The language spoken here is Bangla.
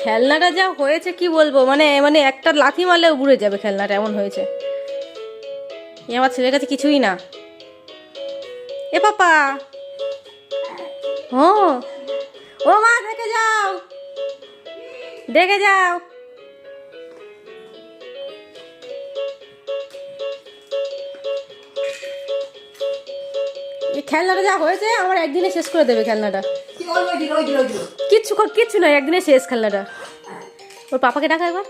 খেলনাটা যা হয়েছে কি বলবো, মানে মানে একটা লাথি মারলেও উড়ে যাবে খেলনাটা, এমন হয়েছে। এ আমার ছেলের কাছে কিছুই না। এ পাপা, ও ও মা, দেখে যাও, দেখে যাও। এই খেলনাটা যা হয়েছে আমার একদিনে শেষ করে দেবে খেলনাটা। কিচ্ছু কিচ্ছু নয়, একদিনে শেষ খেলনাটা। ওর পাপাকে ডাকা একবার।